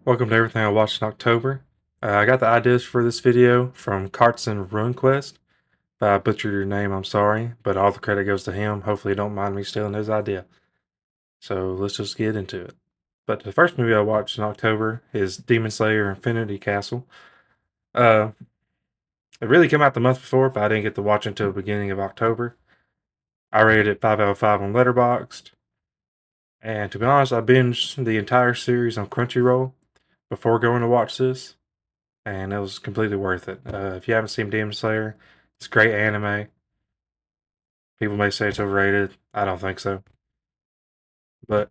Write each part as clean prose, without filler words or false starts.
Welcome to Everything I Watched in October. I got the ideas for this video from Cartson RuneQuest. If I butchered your name, I'm sorry, but all the credit goes to him. Hopefully, you don't mind me stealing his idea. So let's just get into it. But the first movie I watched in October is Demon Slayer Infinity Castle. Uh, it really came out the month before, but I didn't get to watch it until the beginning of October. I rated it 5 out of 5 on Letterboxd. And to be honest, I binged the entire series on Crunchyroll before going to watch this, and it was completely worth it. If you haven't seen Demon Slayer, it's great anime. People may say it's overrated. I don't think so, but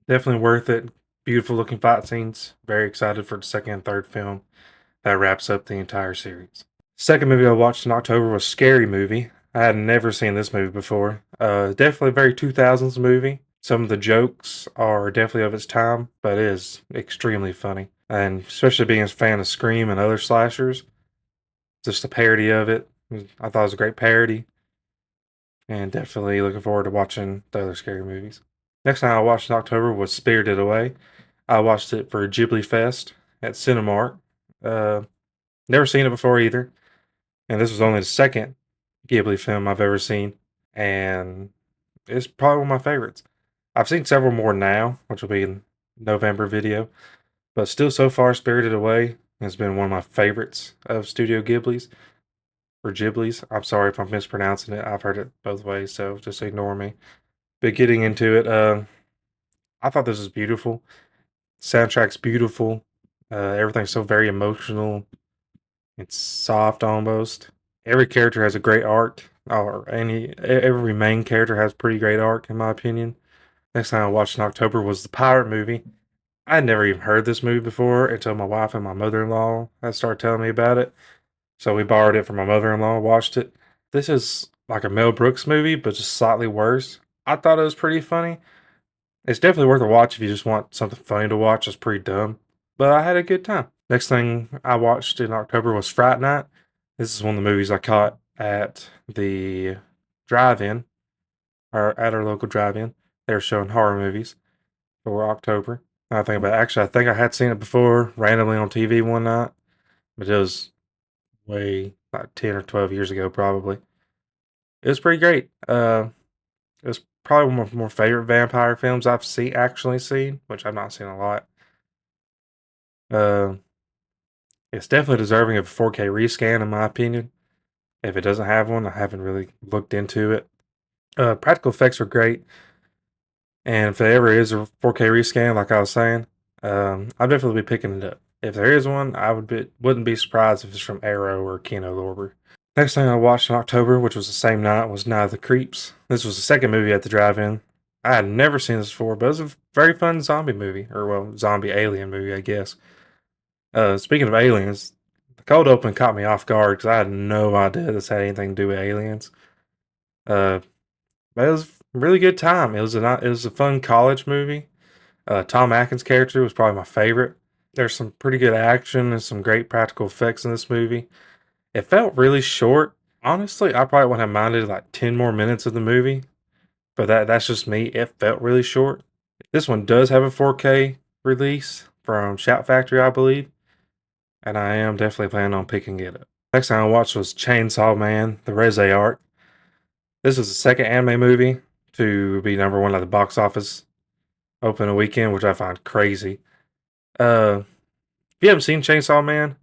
definitely worth it. Beautiful looking fight scenes. Very excited for the second and third film that wraps up the entire series. Second movie I watched in October was Scary Movie. I had never seen this movie before. Definitely a very 2000s movie. Some of the jokes are definitely of its time, but it is extremely funny. And especially being a fan of Scream and other slashers, just a parody of it. I thought it was a great parody, and definitely looking forward to watching the other scary movies. Next time I watched in October was Spirited Away. I watched it for Ghibli Fest at Cinemark. Uh, Never seen it before either, and this was only the second Ghibli film I've ever seen, and it's probably one of my favorites. I've seen several more now, which will be in November video, but still so far Spirited Away has been one of my favorites of Studio Ghibli's. Or Ghibli's. I'm sorry if I'm mispronouncing it. I've heard it both ways, so just ignore me. But getting into it, I thought this was beautiful. Soundtrack's beautiful. Everything's so very emotional. It's soft almost. Every character has a great arc, or every main character has pretty great arc in my opinion. Next time I watched in October was the Pirate movie. I had never even heard this movie before until my wife and my mother-in-law had started telling me about it. So we borrowed it from my mother-in-law, watched it. This is like a Mel Brooks movie, but just slightly worse. I thought it was pretty funny. It's definitely worth a watch if you just want something funny to watch. It's pretty dumb, but I had a good time. Next thing I watched in October was Fright Night. This is one of the movies I caught at the drive-in, or at our local drive-in. They were showing horror movies for October. I think about it. Actually, I think I had seen it before randomly on TV one night, but it was way like 10 or 12 years ago, probably. It was pretty great. It was probably one of my more favorite vampire films I've actually seen, which I've not seen a lot. Uh, it's definitely deserving of a 4K rescan, in my opinion. If it doesn't have one, I haven't really looked into it. Practical effects are great, and if there ever is a 4K rescan, like I was saying, I'll definitely be picking it up. If there is one, wouldn't be surprised if it's from Arrow or Kino Lorber. Next thing I watched in October, which was the same night, was Night of the Creeps. This was the second movie at the drive-in. I had never seen this before, but it was a very fun zombie movie, or well, zombie alien movie, I guess. Speaking of aliens, the cold open caught me off guard because I had no idea this had anything to do with aliens. Uh, but it was a really good time. It was a fun college movie. Tom Atkins' character was probably my favorite. There's some pretty good action and some great practical effects in this movie. It felt really short. Honestly, I probably wouldn't have minded like 10 more minutes of the movie, but that's just me. It felt really short. This one does have a 4K release from Shout Factory, I believe, and I am definitely planning on picking it up. Next time I watched was Chainsaw Man, the Reze arc. This is the second anime movie to be number one at the box office opening weekend, which I find crazy. If you haven't seen Chainsaw Man,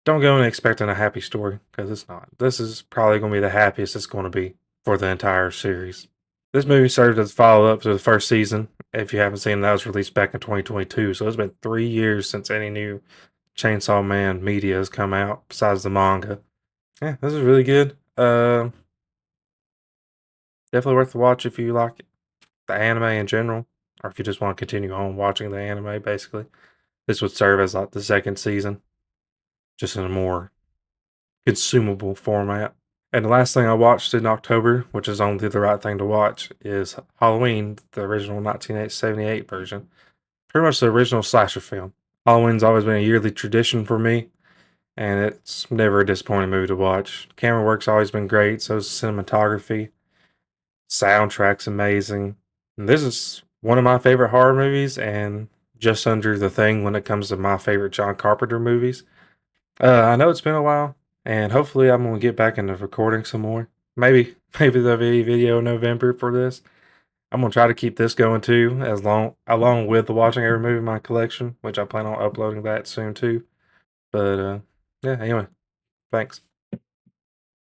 don't go in expecting a happy story because it's not. This is probably going to be the happiest it's going to be for the entire series. This movie served as a follow up to the first season. If you haven't seen it, that was released back in 2022. So it's been 3 years since any new Chainsaw Man media has come out besides the manga. Yeah, this is really good. Definitely worth the watch if you like the anime in general, or if you just want to continue on watching the anime. Basically, this would serve as like the second season, just in a more consumable format. And the last thing I watched in October, which is only the right thing to watch, is Halloween, the original 1978 version. Pretty much the original slasher film. Halloween's always been a yearly tradition for me, and it's never a disappointing movie to watch. Camera work's always been great, so is cinematography. Soundtrack's amazing. And this is one of my favorite horror movies, and just under the thing when it comes to my favorite John Carpenter movies. I know it's been a while, and hopefully I'm gonna get back into recording some more. Maybe maybe there'll be a video in November for this. I'm gonna try to keep this going too, as long along with the watching every movie in my collection, which I plan on uploading that soon too. But yeah, anyway, thanks.